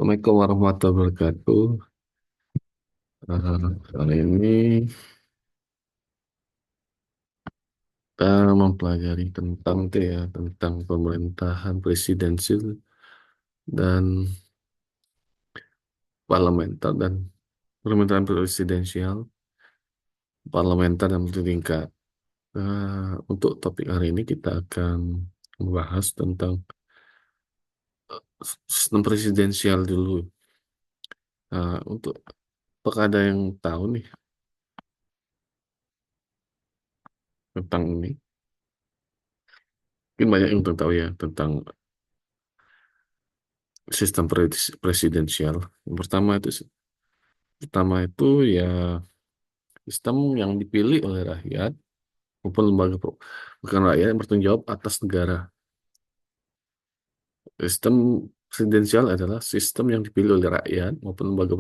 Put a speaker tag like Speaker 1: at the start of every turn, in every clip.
Speaker 1: Assalamualaikum warahmatullahi wabarakatuh. Kali ini kita mempelajari tentang tentang pemerintahan presidensil dan parlementer dan pemerintahan presidensial, parlementer dan tingkat. Untuk topik hari ini kita akan membahas tentang sistem presidensial dulu. Untuk apakah ada yang tahu nih tentang ini? Mungkin banyak yang tahu ya tentang sistem presidensial. Yang pertama itu ya sistem yang dipilih oleh rakyat maupun bukan rakyat yang bertanggung jawab atas negara. Sistem presidensial adalah sistem yang dipilih oleh rakyat maupun lembaga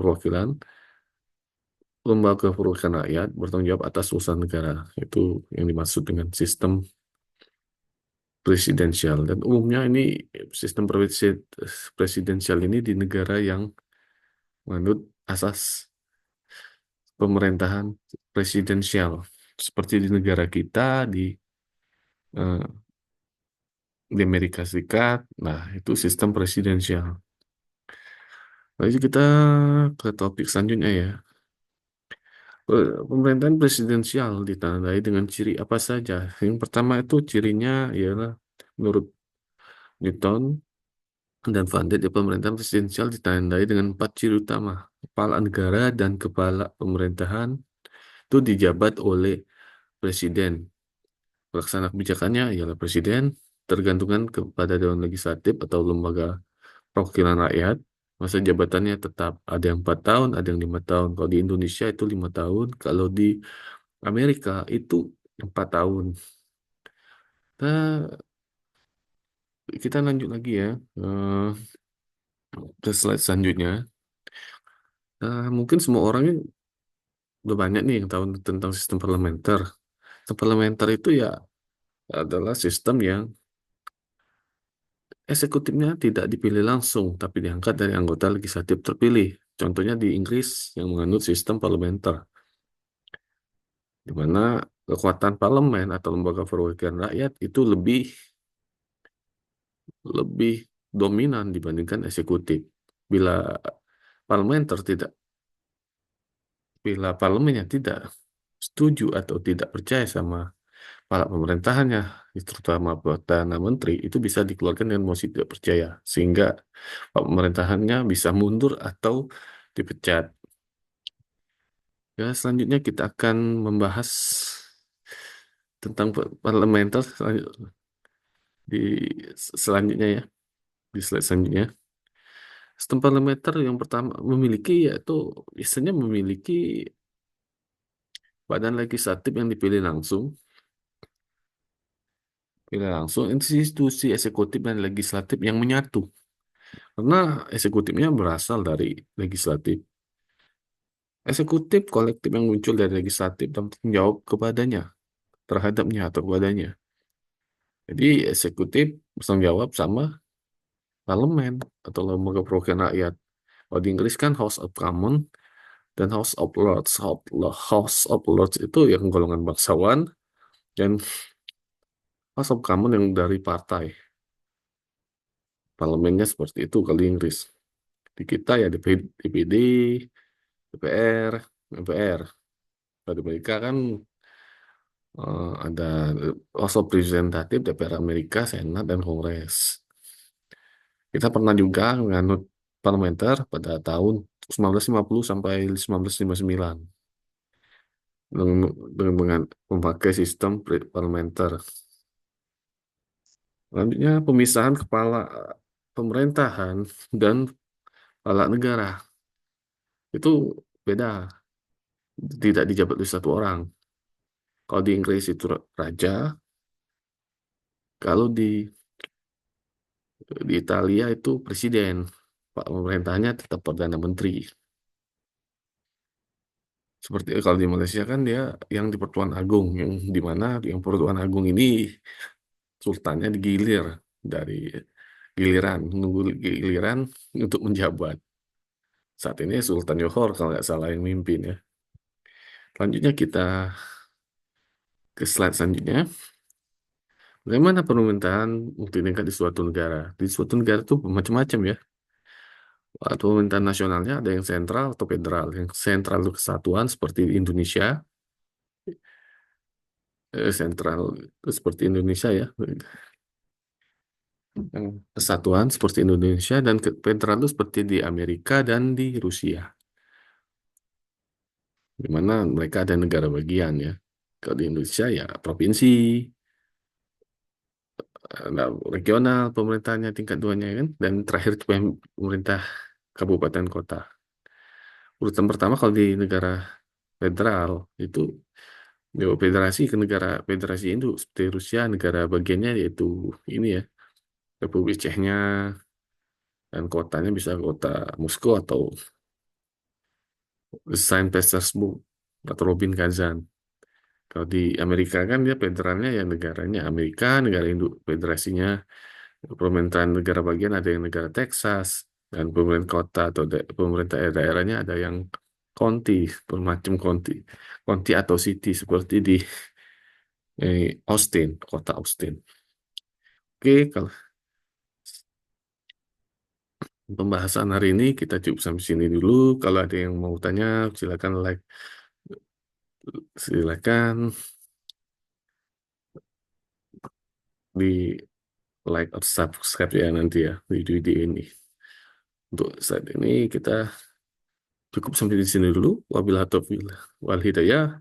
Speaker 1: perwakilan rakyat bertanggung jawab atas urusan negara. Itu yang dimaksud dengan sistem presidensial. Dan umumnya ini sistem presidensial ini di negara yang menganut asas pemerintahan presidensial. Seperti di negara kita, eh, di Amerika Serikat, nah itu sistem presidensial. Lalu kita ke topik selanjutnya ya. Pemerintahan presidensial ditandai dengan ciri apa saja? Yang pertama itu cirinya ialah menurut Newton dan Van Dijk, ya, pemerintahan presidensial ditandai dengan empat ciri utama. Kepala negara dan kepala pemerintahan itu dijabat oleh presiden. Pelaksana kebijakannya ialah presiden, tergantungan kepada Dewan Legislatif atau lembaga perwakilan rakyat. Masa jabatannya tetap ada yang 4 tahun, ada yang 5 tahun. Kalau di Indonesia itu 5 tahun, kalau di Amerika itu 4 tahun. Nah, kita lanjut lagi ya eh, ke slide selanjutnya. Mungkin semua orang ini udah banyak nih yang tahu tentang sistem parlementer. Sistem parlementer itu ya adalah sistem yang eksekutifnya tidak dipilih langsung, tapi diangkat dari anggota legislatif terpilih. Contohnya di Inggris yang menganut sistem parlementer, di mana kekuatan parlemen atau lembaga perwakilan rakyat itu lebih lebih dominan dibandingkan eksekutif. Bila parlementer tidak, bila parlemennya tidak setuju atau tidak percaya sama kepala pemerintahannya, terutama Perdana Menteri, itu bisa dikeluarkan dengan mosi tidak percaya, sehingga pemerintahannya bisa mundur atau dipecat. Ya, selanjutnya kita akan membahas tentang parlementer di selanjutnya ya, di slide selanjutnya. Sistem parlementer yang pertama memiliki yaitu biasanya memiliki badan legislatif yang dipilih langsung institusi eksekutif dan legislatif yang menyatu. Karena eksekutifnya berasal dari legislatif. Eksekutif kolektif yang muncul dari legislatif dan bertanggung jawab kepadanya, terhadapnya atau kepadanya. Jadi eksekutif bertanggung jawab sama parlemen atau lembaga perwakilan rakyat. Kalau di Inggris kan House of Commons dan House of Lords. House of Lords itu yang golongan bangsawan dan House of Commons yang dari partai. Parlemennya seperti itu kalau di Inggris. Di kita ya DPD, DPR, MPR. Kalau di Amerika kan ada House of Representative, DPR Amerika, Senat, dan Kongres. Kita pernah juga menganut parlementer pada tahun 1950 sampai 1959 dengan, dengan memakai sistem parlementer. Selanjutnya pemisahan kepala pemerintahan dan kepala negara itu beda, tidak dijabat oleh satu orang. Kalau di Inggris itu raja, kalau di Italia itu presiden, Pak pemerintahnya tetap perdana menteri. Seperti kalau di Malaysia kan dia yang di Pertuan Agung, yang di mana yang Pertuan Agung ini sultannya digilir dari giliran, nunggu giliran untuk menjabat. Saat ini Sultan Johor kalau nggak salah yang mimpin ya. Selanjutnya kita ke slide selanjutnya. Bagaimana pemerintahan multitingkat di suatu negara? Di suatu negara itu macam-macam ya. Atau pemerintahan nasionalnya ada yang sentral atau federal. Yang sentral itu kesatuan seperti Indonesia. Sentral itu seperti Indonesia ya. Yang kesatuan seperti Indonesia dan federal itu seperti di Amerika dan di Rusia. Di mana mereka ada negara bagian ya. Kalau di Indonesia ya provinsi, ada regional pemerintahnya tingkat duanya kan, dan terakhir itu pemerintah kabupaten kota. Urutan pertama kalau di negara federal itu federasi ke negara federasi itu seperti Rusia negara bagiannya yaitu ini ya Republik Chechnya dan kotanya bisa kota Moskow atau Saint Petersburg atau Robin Kazan. Kalau di Amerika kan dia federalnya ya negaranya Amerika, negara induk federasinya pemerintahan negara bagian ada yang negara Texas dan pemerintah kota atau pemerintah daerahnya ada yang county, bermacam county, county atau city seperti di Austin, kota Austin. Oke, kalau pembahasan hari ini kita cukup sampai sini dulu. Kalau ada yang mau tanya, silakan like, silakan di like atau subscribe ya nanti ya video ini. Untuk saat ini kita cukup sampai di sini dulu. Wabillahi taufiq wal hidayah.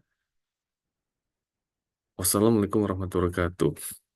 Speaker 1: Wassalamualaikum warahmatullahi wabarakatuh.